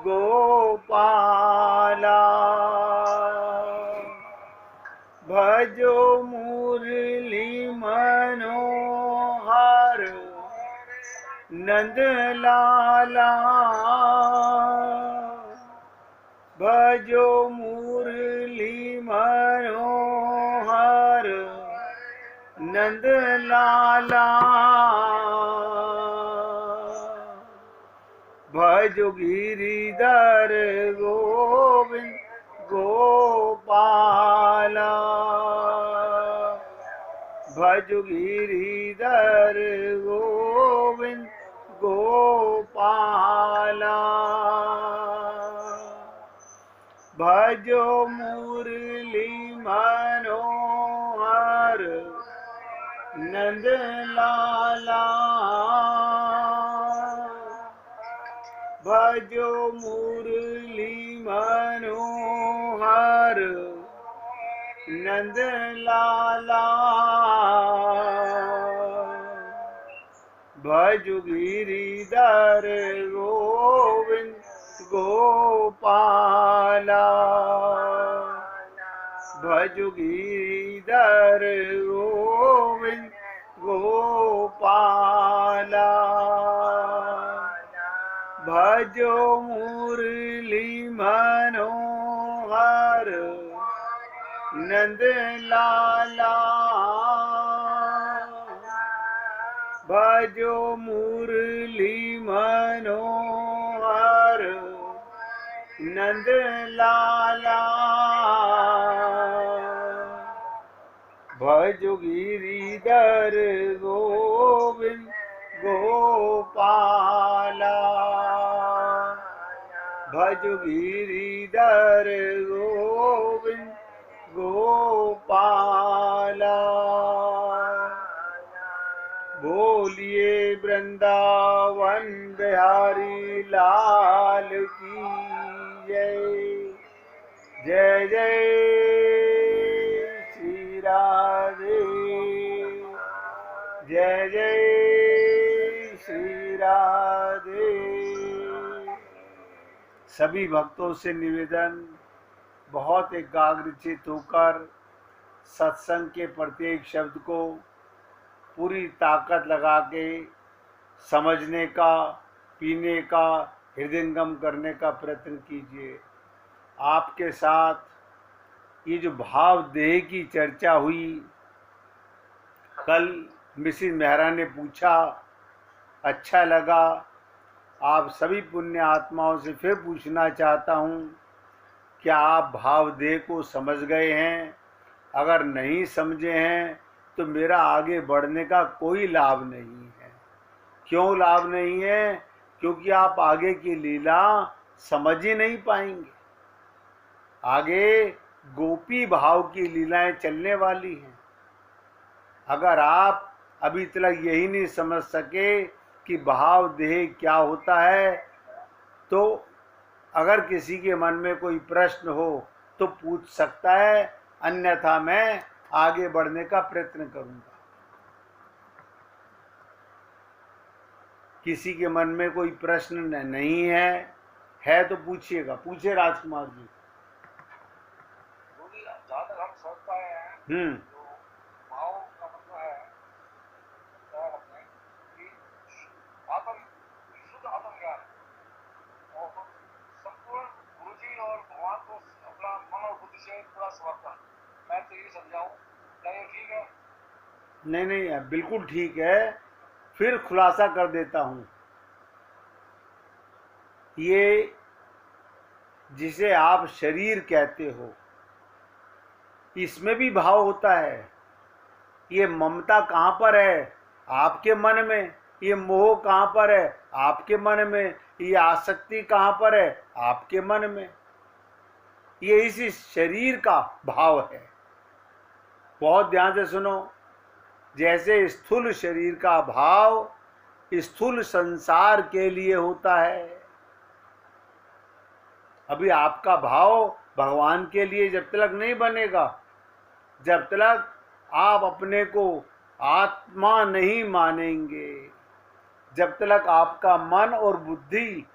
गोपाला भजो मुरली मनोहर नंद लाला भजो मुरली मनोहर नंद लाला भजो गिरिधर गोविंद गोपाला भजो गिरिधर गोविंद गोपाला भजो मुरली मनोहर नंद लाला भजो मुरली मनोहर नंद लाला भजो गिरिधर गोविंद गोपाला भजो गिरिधर गोविंद गोपाला भजो मुरली मनोहर नंद लाला भजो मुरली मनोहर नंद लाला भजो गिरिधर गोविंद गोपाला भजो गिरिधर गोविंद गोपाला बोलिए वृंदावन बिहारी लाल की जय जय जय श्री राधे जय जय श्री राधे। सभी भक्तों से निवेदन, बहुत एकाग्रचित होकर सत्संग के प्रत्येक शब्द को पूरी ताकत लगा के समझने का, पीने का, हृदयंगम करने का प्रयत्न कीजिए। आपके साथ ये जो भाव देह की चर्चा हुई, कल मिसिस मेहरा ने पूछा, अच्छा लगा। आप सभी पुण्य आत्माओं से फिर पूछना चाहता हूँ, क्या आप भाव देह को समझ गए हैं? अगर नहीं समझे हैं तो मेरा आगे बढ़ने का कोई लाभ नहीं है। क्यों लाभ नहीं है? क्योंकि आप आगे की लीला समझ ही नहीं पाएंगे। आगे गोपी भाव की लीलाएं चलने वाली हैं। अगर आप अभी तक यही नहीं समझ सके कि भाव देह क्या होता है, तो अगर किसी के मन में कोई प्रश्न हो तो पूछ सकता है, अन्यथा मैं आगे बढ़ने का प्रयत्न करूंगा। किसी के मन में कोई प्रश्न नहीं है तो पूछिएगा। पूछिए राजकुमार जी। जहाँ तक हम समझ पाए हैं, जो भाव का मतलब है अपने कि आत्म शुद्ध आत्मज्ञान और संपूर्ण गुरुजी और भगवान को अपना मन और बुद्धि से पूरा समर्पण। मैं तो ये समझाऊं, क्या ये ठीक है? नहीं, बिल्कुल ठीक है। फिर खुलासा कर देता हूँ। ये जिसे आप शरीर कहते हो, इसमें भी भाव होता है। ये ममता कहाँ पर है? आपके मन में। ये मोह कहाँ पर है? आपके मन में। ये आसक्ति कहाँ पर है? आपके मन में। ये इसी शरीर का भाव है। बहुत ध्यान से सुनो। जैसे स्थूल शरीर का भाव स्थूल संसार के लिए होता है, अभी आपका भाव भगवान के लिए जब तक नहीं बनेगा, जब तक आप अपने को आत्मा नहीं मानेंगे, जब तक आपका मन और बुद्धि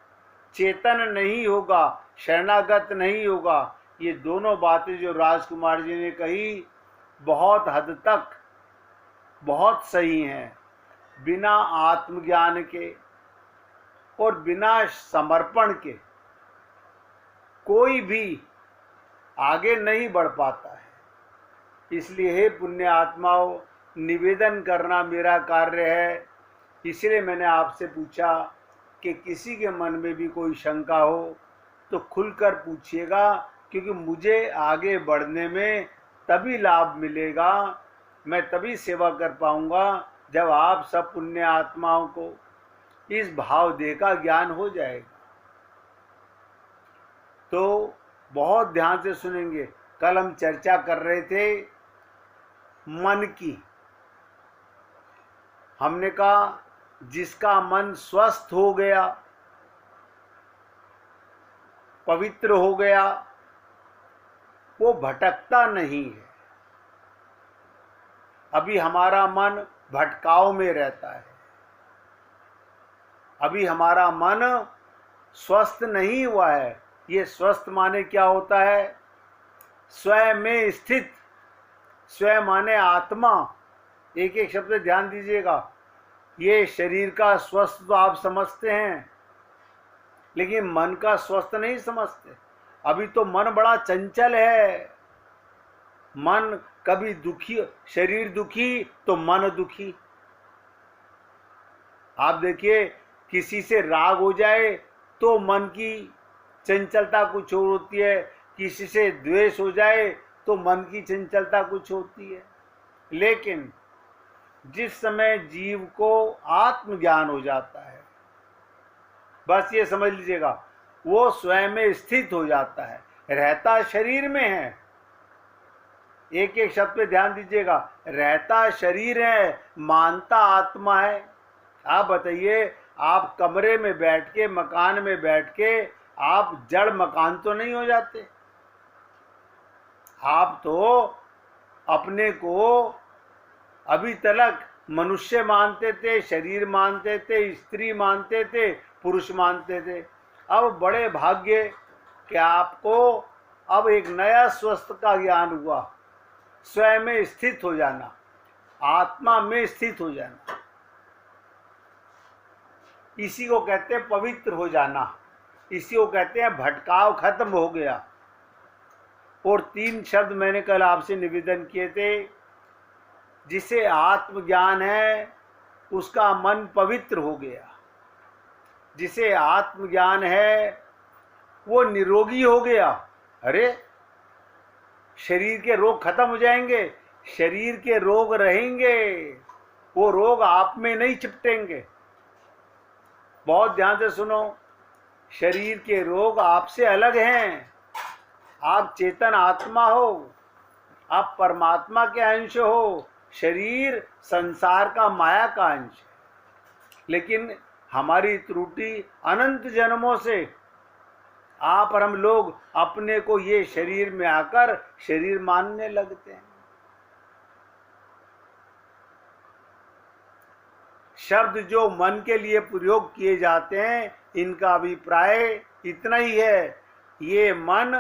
चेतन नहीं होगा, शरणागत नहीं होगा। ये दोनों बातें जो राजकुमार जी ने कही बहुत हद तक बहुत सही हैं। बिना आत्मज्ञान के और बिना समर्पण के कोई भी आगे नहीं बढ़ पाता है। इसलिए हे पुण्य आत्माओं, निवेदन करना मेरा कार्य है। इसलिए मैंने आपसे पूछा कि किसी के मन में भी कोई शंका हो तो खुलकर पूछिएगा, क्योंकि मुझे आगे बढ़ने में तभी लाभ मिलेगा, मैं तभी सेवा कर पाऊंगा जब आप सब पुण्य आत्माओं को इस भाव देह का ज्ञान हो जाएगा। तो बहुत ध्यान से सुनेंगे। कल हम चर्चा कर रहे थे मन की। हमने कहा जिसका मन स्वस्थ हो गया, पवित्र हो गया, वो भटकता नहीं है। अभी हमारा मन भटकाव में रहता है, अभी हमारा मन स्वस्थ नहीं हुआ है। ये स्वस्थ माने क्या होता है? स्वयं में स्थित। स्वयं माने आत्मा। एक एक शब्द ध्यान दीजिएगा। ये शरीर का स्वस्थ तो आप समझते हैं, लेकिन मन का स्वस्थ नहीं समझते। अभी तो मन बड़ा चंचल है। मन कभी दुखी, शरीर दुखी तो मन दुखी। आप देखिए, किसी से राग हो जाए तो मन की चंचलता कुछ और होती है, किसी से द्वेष हो जाए तो मन की चंचलता कुछ होती है। लेकिन जिस समय जीव को आत्मज्ञान हो जाता है, बस ये समझ लीजिएगा, वो स्वयं में स्थित हो जाता है। रहता शरीर में है। एक एक शब्द पे ध्यान दीजिएगा। रहता शरीर है, मानता आत्मा है। आप बताइए, आप कमरे में बैठ के, मकान में बैठ के आप जड़ मकान तो नहीं हो जाते? आप तो अपने को अभी तक मनुष्य मानते थे, शरीर मानते थे, स्त्री मानते थे, पुरुष मानते थे। अब बड़े भाग्य कि आपको अब एक नया स्वस्थ का ज्ञान हुआ। स्वयं में स्थित हो जाना, आत्मा में स्थित हो जाना, इसी को कहते हैं पवित्र हो जाना। इसी को कहते हैं भटकाव खत्म हो गया। और 3 शब्द मैंने कल आपसे निवेदन किए थे। जिसे आत्मज्ञान है उसका मन पवित्र हो गया। जिसे आत्मज्ञान है वो निरोगी हो गया। अरे, शरीर के रोग खत्म हो जाएंगे, शरीर के रोग रहेंगे, वो रोग आप में नहीं चिपटेंगे। बहुत ध्यान से सुनो, शरीर के रोग आपसे अलग हैं। आप चेतन आत्मा हो, आप परमात्मा के अंश हो। शरीर संसार का, माया का अंश है। लेकिन हमारी त्रुटि अनंत जन्मों से आप और हम लोग अपने को ये शरीर में आकर शरीर मानने लगते हैं। शब्द जो मन के लिए प्रयोग किए जाते हैं, इनका अभिप्राय इतना ही है। ये मन,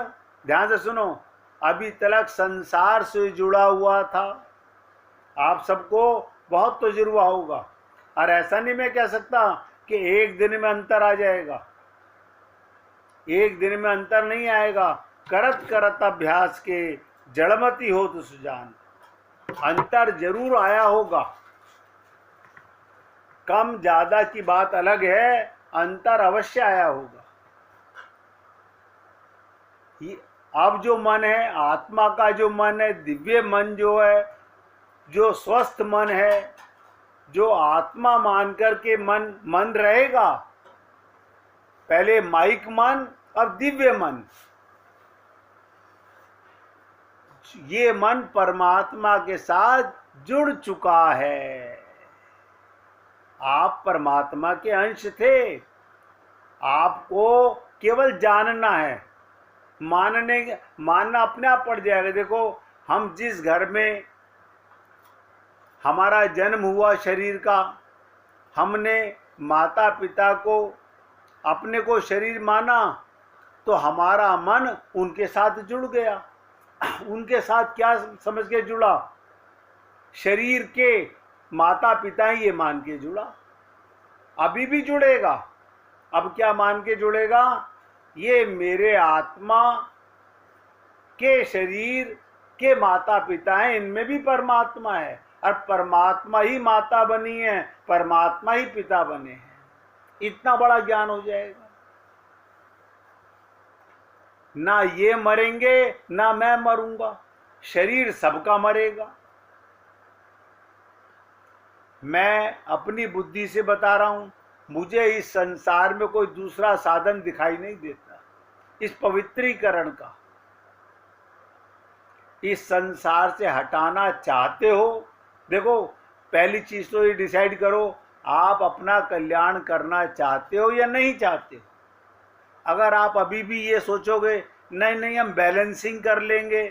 ध्यान से सुनो, अभी तक संसार से जुड़ा हुआ था। आप सबको बहुत तजुर्बा होगा। और ऐसा नहीं मैं कह सकता कि एक दिन में अंतर आ जाएगा। एक दिन में अंतर नहीं आएगा। करत करत अभ्यास के जड़मती हो तो सुजान। अंतर जरूर आया होगा। कम ज्यादा की बात अलग है, अंतर अवश्य आया होगा। अब जो मन है, आत्मा का जो मन है, दिव्य मन जो है, जो स्वस्थ मन है, जो आत्मा मान करके मन रहेगा। पहले माइक मन, अब दिव्य मन। ये मन परमात्मा के साथ जुड़ चुका है। आप परमात्मा के अंश थे। आपको केवल जानना है। मानना अपने आप पड़ जाएगा। देखो, हम जिस घर में हमारा जन्म हुआ शरीर का, हमने माता पिता को अपने को शरीर माना तो हमारा मन उनके साथ जुड़ गया। उनके साथ क्या समझ के जुड़ा? शरीर के माता पिता ही ये मान के जुड़ा। अभी भी जुड़ेगा। अब क्या मान के जुड़ेगा? ये मेरे आत्मा के शरीर के माता पिता हैं, इनमें भी परमात्मा है, और परमात्मा ही माता बनी है, परमात्मा ही पिता बने हैं। इतना बड़ा ज्ञान हो जाएगा। ना ये मरेंगे ना मैं मरूंगा, शरीर सबका मरेगा। मैं अपनी बुद्धि से बता रहा हूं, मुझे इस संसार में कोई दूसरा साधन दिखाई नहीं देता इस पवित्रीकरण का। इस संसार से हटाना चाहते हो, देखो पहली चीज तो ये डिसाइड करो, आप अपना कल्याण करना चाहते हो या नहीं चाहते हो। अगर आप अभी भी ये सोचोगे नहीं नहीं हम बैलेंसिंग कर लेंगे,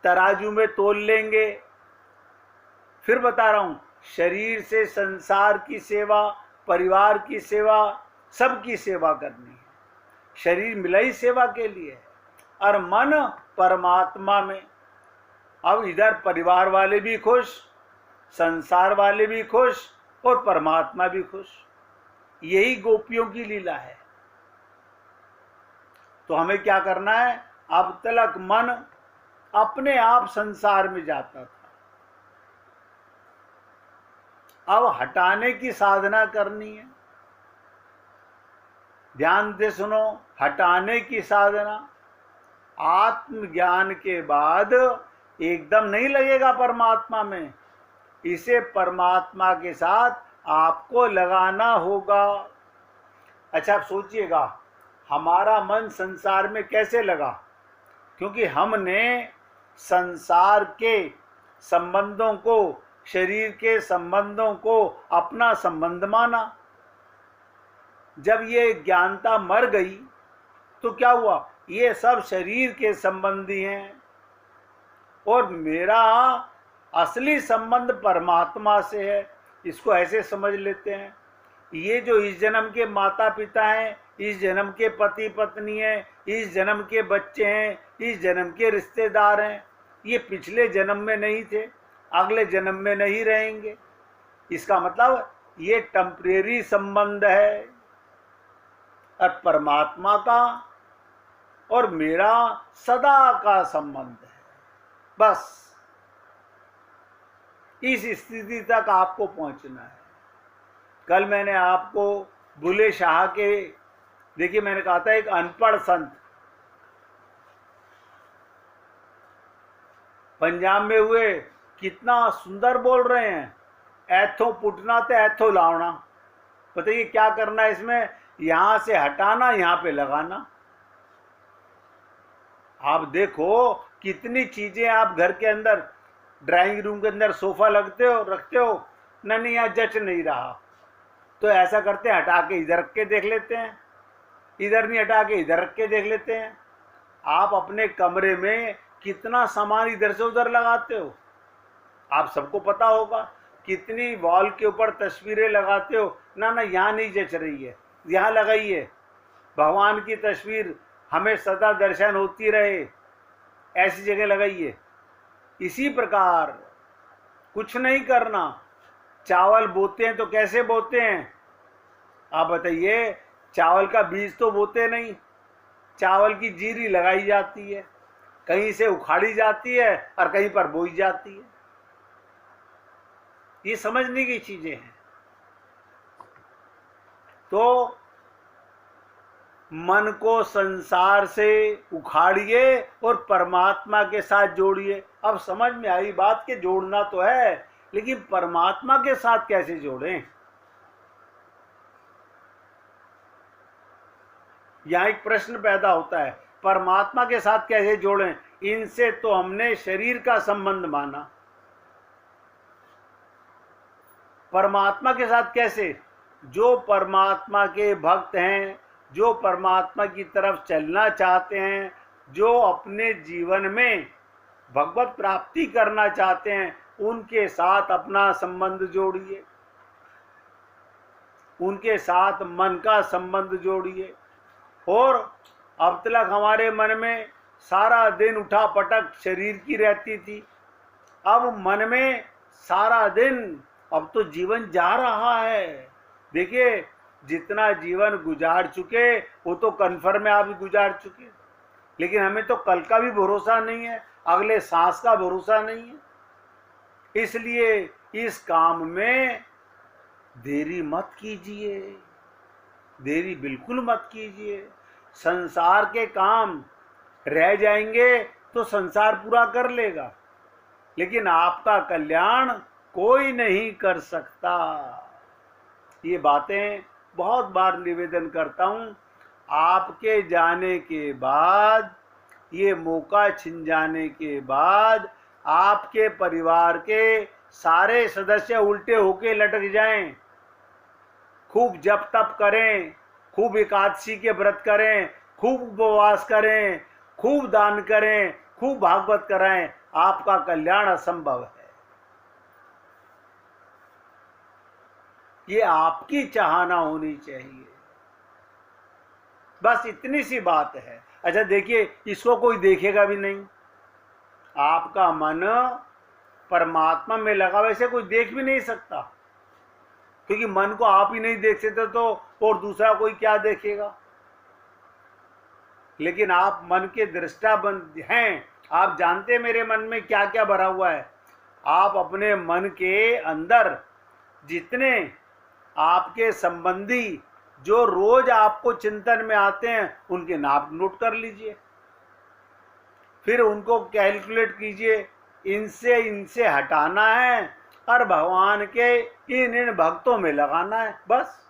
तराजू में तोल लेंगे, फिर बता रहा हूं, शरीर से संसार की सेवा, परिवार की सेवा, सबकी सेवा करनी है। शरीर मिला ही सेवा के लिए है, और मन परमात्मा में। अब इधर परिवार वाले भी खुश, संसार वाले भी खुश, और परमात्मा भी खुश। यही गोपियों की लीला है। तो हमें क्या करना है? अब तक मन अपने आप संसार में जाता था, अब हटाने की साधना करनी है। ध्यान से सुनो, हटाने की साधना। आत्मज्ञान के बाद एकदम नहीं लगेगा परमात्मा में, इसे परमात्मा के साथ आपको लगाना होगा। अच्छा आप सोचिएगा, हमारा मन संसार में कैसे लगा? क्योंकि हमने संसार के संबंधों को, शरीर के संबंधों को अपना संबंध माना। जब ये ज्ञानता मर गई तो क्या हुआ? ये सब शरीर के संबंधी हैं, और मेरा असली संबंध परमात्मा से है। इसको ऐसे समझ लेते हैं, ये जो इस जन्म के माता पिता हैं, इस जन्म के पति पत्नी हैं, इस जन्म के बच्चे हैं, इस जन्म के रिश्तेदार हैं, ये पिछले जन्म में नहीं थे, अगले जन्म में नहीं रहेंगे। इसका मतलब ये टेम्परेरी संबंध है। और परमात्मा का और मेरा सदा का संबंध है। बस इस स्थिति तक आपको पहुंचना है। कल मैंने आपको बुले शाह के, देखिए मैंने कहा था एक अनपढ़ संत पंजाब में हुए, कितना सुंदर बोल रहे हैं, ऐथो पुटना तो ऐथो लावना। बताइए क्या करना है इसमें? यहां से हटाना, यहां पे लगाना। आप देखो कितनी चीजें आप घर के अंदर, ड्राइंग रूम के अंदर सोफा रखते हो, नहीं यहाँ जच नहीं रहा, तो ऐसा करते हैं, हटा के इधर रख के देख लेते हैं, इधर नहीं हटा के इधर रख के देख लेते हैं। आप अपने कमरे में कितना सामान इधर से उधर लगाते हो, आप सबको पता होगा। कितनी वॉल के ऊपर तस्वीरें लगाते हो, ना यहाँ नहीं जच रही है, यहाँ लगाइए, भगवान की तस्वीर हमें सदा दर्शन होती रहे, ऐसी जगह लगाइए। इसी प्रकार कुछ नहीं करना। चावल बोते हैं तो कैसे बोते हैं? आप बताइए, चावल का बीज तो बोते नहीं, चावल की जीरी लगाई जाती है, कहीं से उखाड़ी जाती है और कहीं पर बोई जाती है। ये समझने की चीजें हैं। तो मन को संसार से उखाड़िए और परमात्मा के साथ जोड़िए। अब समझ में आई बात कि जोड़ना तो है, लेकिन परमात्मा के साथ कैसे जोड़ें? यहां एक प्रश्न पैदा होता है, परमात्मा के साथ कैसे जोड़ें? इनसे तो हमने शरीर का संबंध माना, परमात्मा के साथ कैसे? जो परमात्मा के भक्त हैं, जो परमात्मा की तरफ चलना चाहते हैं, जो अपने जीवन में भगवत प्राप्ति करना चाहते हैं, उनके साथ अपना संबंध जोड़िए। उनके साथ मन का संबंध जोड़िए। और अब तक हमारे मन में सारा दिन उठा पटक शरीर की रहती थी, अब मन में सारा दिन, अब तो जीवन जा रहा है। देखिए, जितना जीवन गुजार चुके वो तो कन्फर्म है आप गुजार चुके, लेकिन हमें तो कल का भी भरोसा नहीं है, अगले सांस का भरोसा नहीं है। इसलिए इस काम में देरी मत कीजिए, देरी बिल्कुल मत कीजिए। संसार के काम रह जाएंगे तो संसार पूरा कर लेगा, लेकिन आपका कल्याण कोई नहीं कर सकता। ये बातें बहुत बार निवेदन करता हूं। आपके जाने के बाद, ये मौका छिन जाने के बाद आपके परिवार के सारे सदस्य उल्टे होके लटक जाएं, खूब जप तप करें, खूब एकादशी के व्रत करें, खूब उपवास करें, खूब दान करें, खूब भागवत कराएं, आपका कल्याण असंभव है। ये आपकी चाहना होनी चाहिए, बस इतनी सी बात है। अच्छा देखिए, इसको कोई देखेगा भी नहीं, आपका मन परमात्मा में लगा, वैसे कोई देख भी नहीं सकता, क्योंकि मन को आप ही नहीं देख सकते तो और दूसरा कोई क्या देखेगा। लेकिन आप मन के दृष्टाबंद हैं, आप जानते हैं मेरे मन में क्या क्या भरा हुआ है। आप अपने मन के अंदर जितने आपके संबंधी जो रोज आपको चिंतन में आते हैं उनके नाम नोट कर लीजिए, फिर उनको कैलकुलेट कीजिए, इनसे हटाना है और भगवान के इन भक्तों में लगाना है, बस।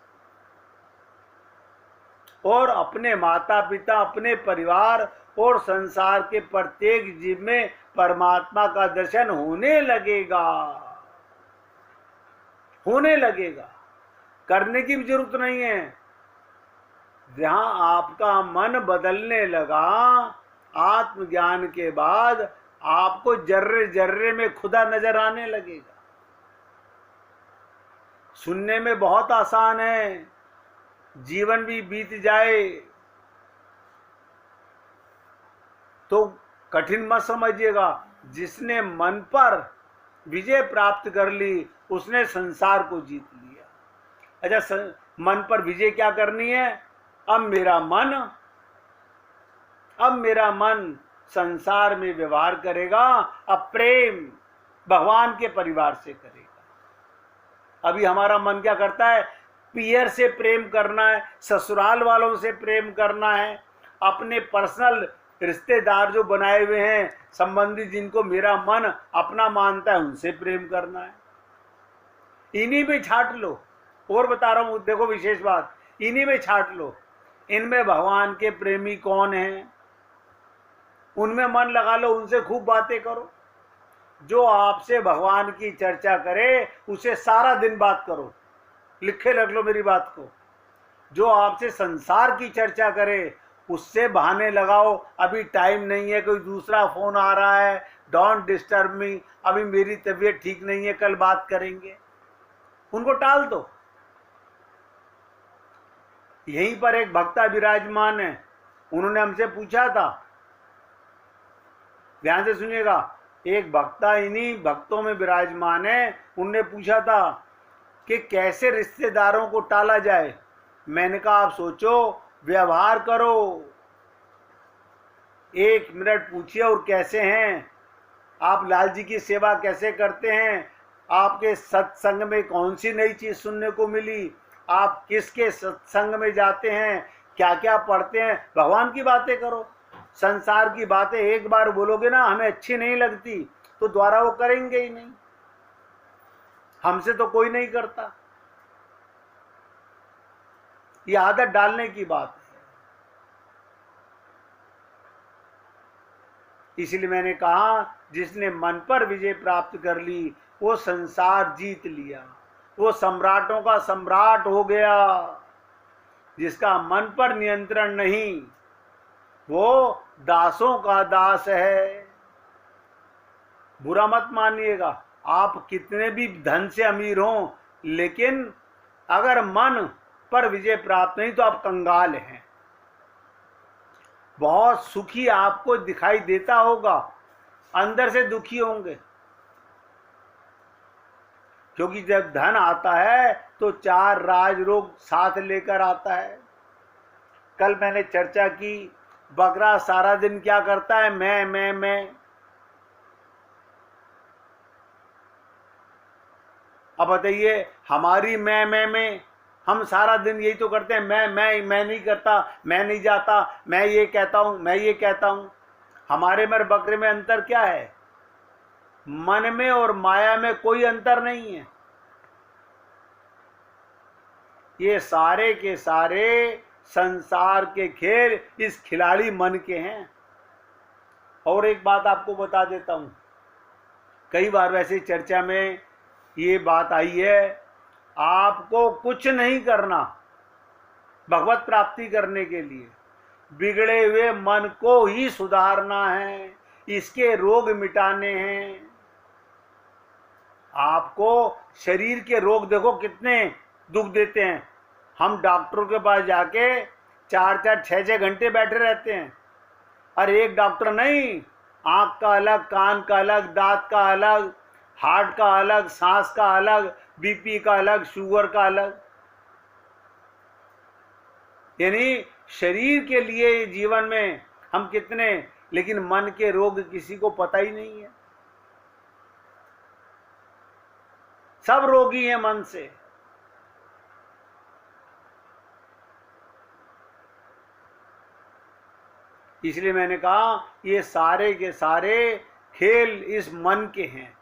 और अपने माता पिता, अपने परिवार और संसार के प्रत्येक जीव में परमात्मा का दर्शन होने लगेगा, होने लगेगा। करने की भी जरूरत नहीं है। जहां आपका मन बदलने लगा, आत्मज्ञान के बाद आपको जर्रे जर्रे में खुदा नजर आने लगेगा। सुनने में बहुत आसान है, जीवन भी बीत जाए तो कठिन मत समझिएगा। जिसने मन पर विजय प्राप्त कर ली उसने संसार को जीत लिया। अच्छा, मन पर विजय क्या करनी है? अब मेरा मन संसार में व्यवहार करेगा, अब प्रेम भगवान के परिवार से करेगा। अभी हमारा मन क्या करता है? पियर से प्रेम करना है, ससुराल वालों से प्रेम करना है, अपने पर्सनल रिश्तेदार जो बनाए हुए हैं, संबंधी जिनको मेरा मन अपना मानता है, उनसे प्रेम करना है। इन्हीं में छाट लो। और बता रहा हूं, देखो विशेष बात, इन्हीं में छाट लो। इनमें भगवान के प्रेमी कौन हैं, उनमें मन लगा लो, उनसे खूब बातें करो। जो आपसे भगवान की चर्चा करे उसे सारा दिन बात करो, लिखे रख लो मेरी बात को। जो आपसे संसार की चर्चा करे उससे बहाने लगाओ, अभी टाइम नहीं है, कोई दूसरा फोन आ रहा है, डोंट डिस्टर्ब मी, अभी मेरी तबीयत ठीक नहीं है, कल बात करेंगे, उनको टाल दो। यहीं पर एक भक्ता विराजमान है, उन्होंने हमसे पूछा था, ध्यान से सुनिएगा, एक भक्ता इन्हीं भक्तों में विराजमान है, उनने पूछा था कि कैसे रिश्तेदारों को टाला जाए। मैंने कहा आप सोचो, व्यवहार करो, 1 मिनट पूछिए और कैसे हैं आप, लाल जी की सेवा कैसे करते हैं, आपके सत्संग में कौन सी नई चीज सुनने को मिली, आप किसके सत्संग में जाते हैं, क्या क्या पढ़ते हैं, भगवान की बातें करो। संसार की बातें एक बार बोलोगे ना, हमें अच्छी नहीं लगती, तो दोबारा वो करेंगे ही नहीं, हमसे तो कोई नहीं करता। ये आदत डालने की बात है। इसलिए मैंने कहा, जिसने मन पर विजय प्राप्त कर ली वो संसार जीत लिया, वो सम्राटों का सम्राट हो गया। जिसका मन पर नियंत्रण नहीं वो दासों का दास है। बुरा मत मानिएगा, आप कितने भी धन से अमीर हों, लेकिन अगर मन पर विजय प्राप्त नहीं तो आप कंगाल हैं। बहुत सुखी आपको दिखाई देता होगा, अंदर से दुखी होंगे, क्योंकि जब धन आता है तो 4 राज रोग साथ लेकर आता है। कल मैंने चर्चा की, बकरा सारा दिन क्या करता है? मैं। अब बताइए, हमारी मैं में हम सारा दिन यही तो करते हैं, मैं नहीं करता, मैं नहीं जाता, मैं ये कहता हूं, मैं ये कहता हूं। हमारे में और बकरे में अंतर क्या है? मन में और माया में कोई अंतर नहीं है। ये सारे के सारे संसार के खेल इस खिलाड़ी मन के हैं। और एक बात आपको बता देता हूं, कई बार वैसे चर्चा में ये बात आई है, आपको कुछ नहीं करना भगवत प्राप्ति करने के लिए, बिगड़े हुए मन को ही सुधारना है, इसके रोग मिटाने हैं। आपको शरीर के रोग देखो कितने दुख देते हैं। हम डॉक्टरों के पास जाके 4-4, 6-6 घंटे बैठे रहते हैं। और एक डॉक्टर नहीं, आंख का अलग, कान का अलग, दांत का अलग, हार्ट का अलग, सांस का अलग, बीपी का अलग, शुगर का अलग। यानी शरीर के लिए जीवन में हम कितने, लेकिन मन के रोग किसी को पता ही नहीं है। सब रोगी हैं मन से। इसलिए मैंने कहा ये सारे के सारे खेल इस मन के हैं।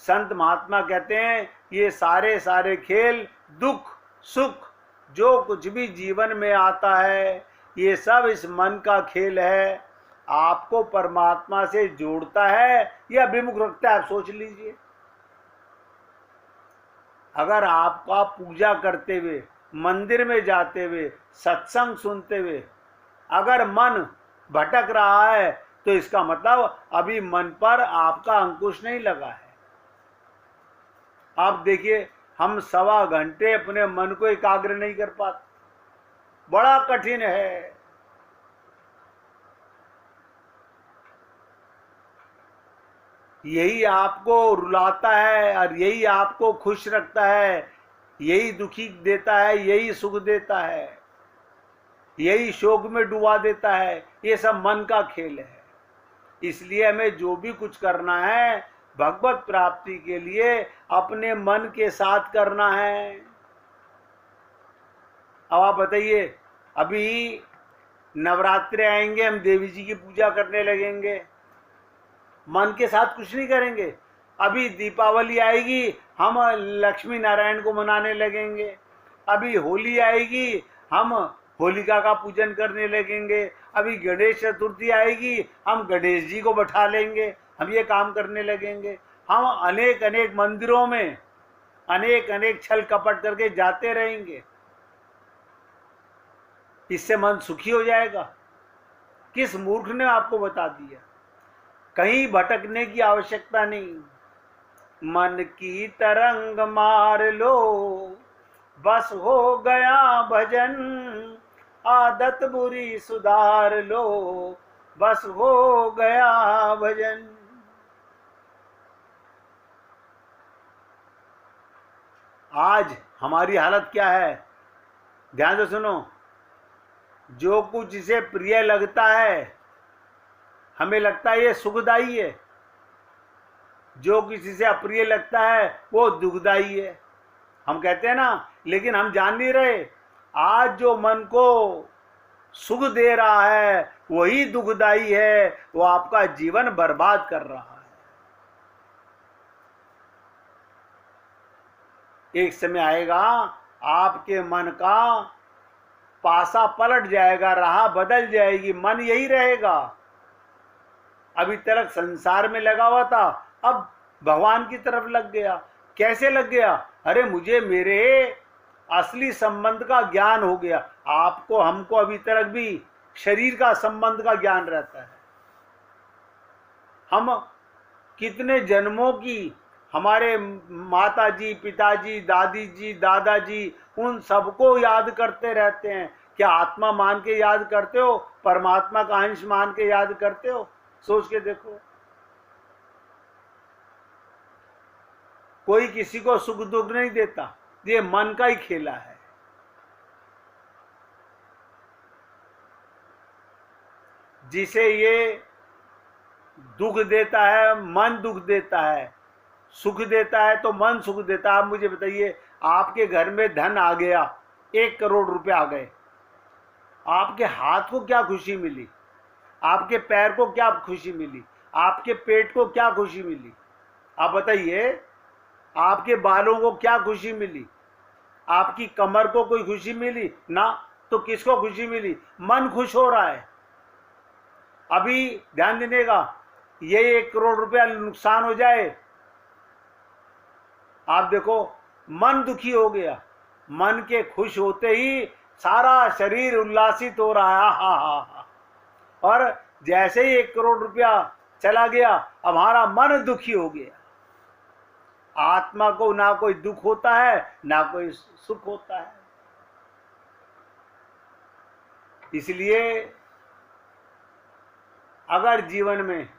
संत महात्मा कहते हैं ये सारे सारे खेल, दुख सुख जो कुछ भी जीवन में आता है, ये सब इस मन का खेल है। आपको परमात्मा से जोड़ता है या विमुख रखता है, आप सोच लीजिए। अगर आपका पूजा करते हुए, मंदिर में जाते हुए, सत्संग सुनते हुए अगर मन भटक रहा है, तो इसका मतलब अभी मन पर आपका अंकुश नहीं लगा है। आप देखिए, हम 1.25 घंटे अपने मन को एकाग्र नहीं कर पाते, बड़ा कठिन है। यही आपको रुलाता है और यही आपको खुश रखता है, यही दुखी देता है, यही सुख देता है, यही शोक में डुबा देता है। ये सब मन का खेल है। इसलिए हमें जो भी कुछ करना है भगवत प्राप्ति के लिए अपने मन के साथ करना है। अब आप बताइए, अभी नवरात्रे आएंगे, हम देवी जी की पूजा करने लगेंगे, मन के साथ कुछ नहीं करेंगे। अभी दीपावली आएगी, हम लक्ष्मी नारायण को मनाने लगेंगे। अभी होली आएगी, हम होलिका का पूजन करने लगेंगे। अभी गणेश चतुर्थी आएगी, हम गणेश जी को बैठा लेंगे, हम ये काम करने लगेंगे। हम अनेक अनेक मंदिरों में अनेक अनेक छल कपट करके जाते रहेंगे। इससे मन सुखी हो जाएगा? किस मूर्ख ने आपको बता दिया? कहीं भटकने की आवश्यकता नहीं। मन की तरंग मार लो, बस हो गया भजन, आदत बुरी सुधार लो, बस हो गया भजन। आज हमारी हालत क्या है? ध्यान से सुनो। जो कुछ इसे प्रिय लगता है, हमें लगता है ये सुखदायी है। जो किसी से अप्रिय लगता है वो दुखदायी है। हम कहते हैं ना, लेकिन हम जान नहीं रहे आज जो मन को सुख दे रहा है वही दुखदायी है, वो आपका जीवन बर्बाद कर रहा है। एक समय आएगा आपके मन का पासा पलट जाएगा, राह बदल जाएगी, मन यही रहेगा। अभी तक संसार में लगा हुआ था, अब भगवान की तरफ लग गया। कैसे लग गया? अरे मुझे मेरे असली संबंध का ज्ञान हो गया। आपको हमको अभी तक भी शरीर का संबंध का ज्ञान रहता है। हम कितने जन्मों की हमारे माता जी, पिताजी, दादी जी, दादाजी, उन सबको याद करते रहते हैं। क्या आत्मा मान के याद करते हो? परमात्मा का अंश मान के याद करते हो? सोच के देखो। कोई किसी को सुख दुख नहीं देता, ये मन का ही खेला है। जिसे ये दुख देता है, मन दुख देता है, सुख देता है तो मन सुख देता है। आप मुझे बताइए, आपके घर में धन आ गया, 1 करोड़ रुपए आ गए, आपके हाथ को क्या खुशी मिली? आपके पैर को क्या खुशी मिली? आपके पेट को क्या खुशी मिली? आप बताइए, आपके बालों को क्या खुशी मिली? आपकी कमर को कोई खुशी मिली ना? तो किसको खुशी मिली? मन खुश हो रहा है। अभी ध्यान दीजिएगा, ये 1 करोड़ रुपया नुकसान हो जाए, आप देखो मन दुखी हो गया। मन के खुश होते ही सारा शरीर उल्लासित हो रहा है, हा हा हा। और जैसे ही 1 करोड़ रुपया चला गया, अब हमारा मन दुखी हो गया। आत्मा को ना कोई दुख होता है, ना कोई सुख होता है। इसलिए अगर जीवन में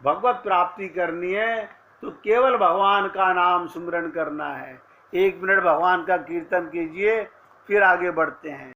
भगवत प्राप्ति करनी है तो केवल भगवान का नाम सुमिरन करना है। 1 मिनट भगवान का कीर्तन कीजिए, फिर आगे बढ़ते हैं।